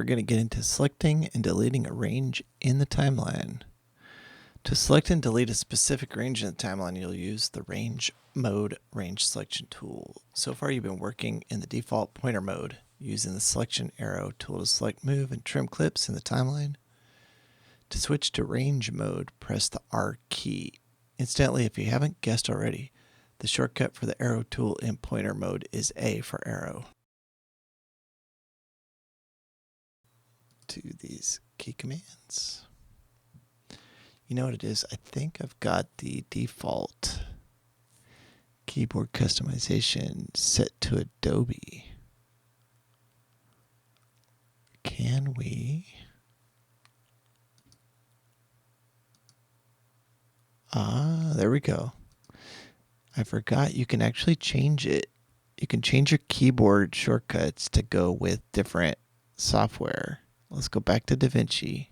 we're going to get into selecting and deleting a range in the timeline. To select and delete a specific range in the timeline, you'll use the Range Mode Range Selection tool. So far, you've been working in the default pointer mode, using the selection arrow tool to select, move, and trim clips in the timeline. To switch to range mode, press the R key. Incidentally, if you haven't guessed already, the shortcut for the arrow tool in pointer mode is A for arrow. To these key commands. You know what it is? I think I've got the default keyboard customization set to Adobe. Can we? There we go. I forgot you can actually change it. You can change your keyboard shortcuts to go with different software. Let's go back to DaVinci.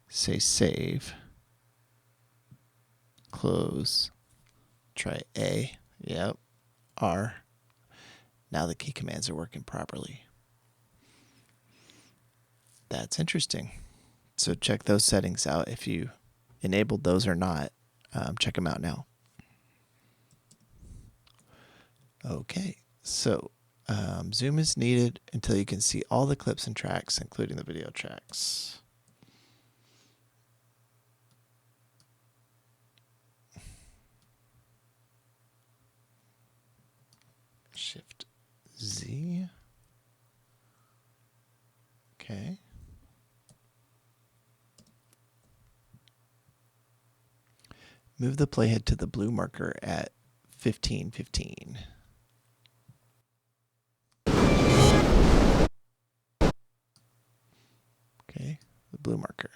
Say save. Close. Try A. Yep. R. Now the key commands are working properly. That's interesting. So check those settings out. If you enabled those or not, check them out now. Okay, so zoom is needed until you can see all the clips and tracks, including the video tracks. Shift Z. Okay. Move the playhead to the blue marker at 15:15. Okay, the blue marker.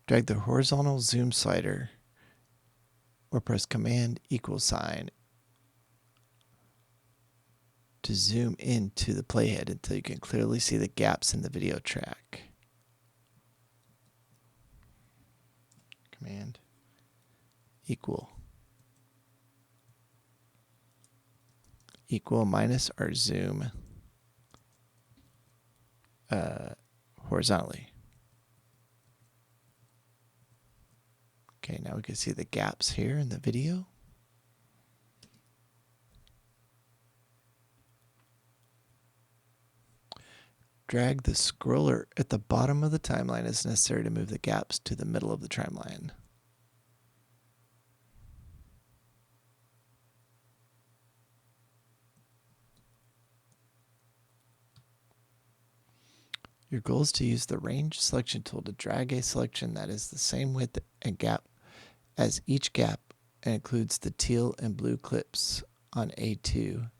Drag the horizontal zoom slider or press Command =, to zoom into the playhead until you can clearly see the gaps in the video track. Command equal minus our zoom horizontally. Okay, now we can see the gaps here in the video. Drag the scroller at the bottom of the timeline as necessary to move the gaps to the middle of the timeline. Your goal is to use the range selection tool to drag a selection that is the same width and gap as each gap and includes the teal and blue clips on A2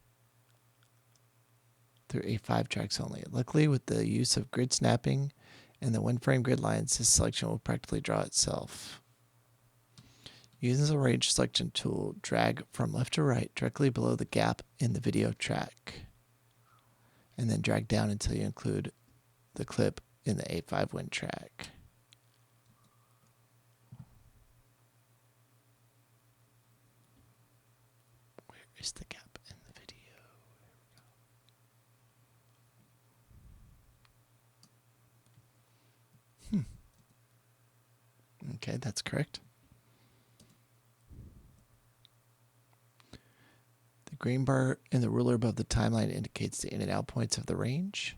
through A5 tracks only. Luckily, with the use of grid snapping and the one-frame grid lines, this selection will practically draw itself. Using the range selection tool, drag from left to right directly below the gap in the video track, and then drag down until you include the clip in the A5 win track. Where is the gap in the video? There we go. Okay, that's correct. The green bar in the ruler above the timeline indicates the in and out points of the range.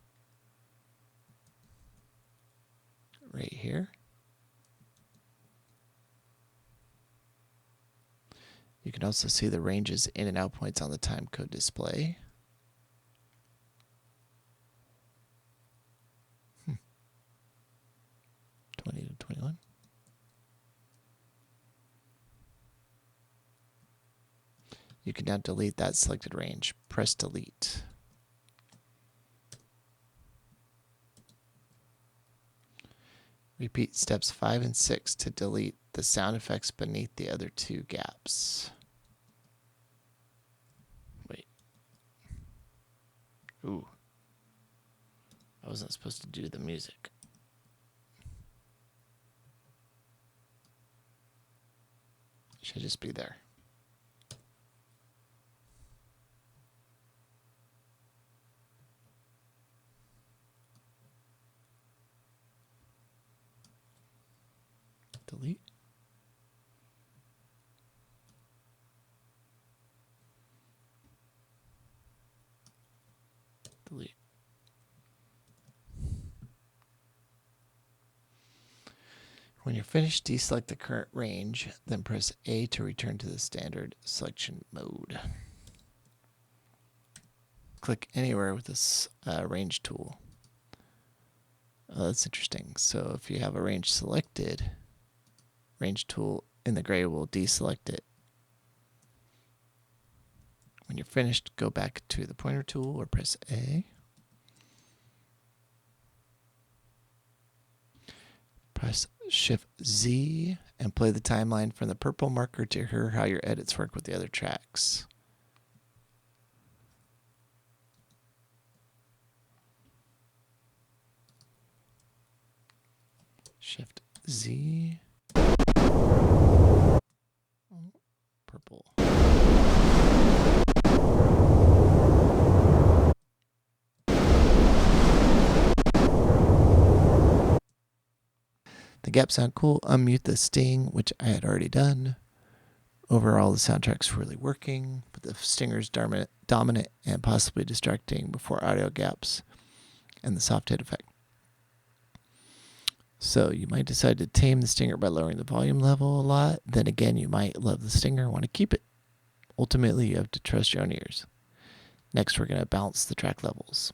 Right here. You can also see the range's in and out points on the timecode display. 20 to 21. You can now delete that selected range. Press delete. Repeat steps 5 and 6 to delete the sound effects beneath the other two gaps. Wait. Ooh. I wasn't supposed to do the music. Should just be there. Delete. Delete. When you're finished, deselect the current range, then press A to return to the standard selection mode. Click anywhere with this range tool. Oh, that's interesting. So if you have a range selected, range tool in the gray will deselect it. When you're finished, go back to the pointer tool or press A. Press Shift Z and play the timeline from the purple marker to hear how your edits work with the other tracks. Shift Z. Purple. The gaps sound cool. Unmute the sting, which I had already done. Overall, the soundtrack's really working, but the stinger's dominant and possibly distracting before audio gaps and the soft hit effect. So you might decide to tame the stinger by lowering the volume level a lot. Then again, you might love the stinger and want to keep it. Ultimately, you have to trust your own ears. Next, we're going to balance the track levels.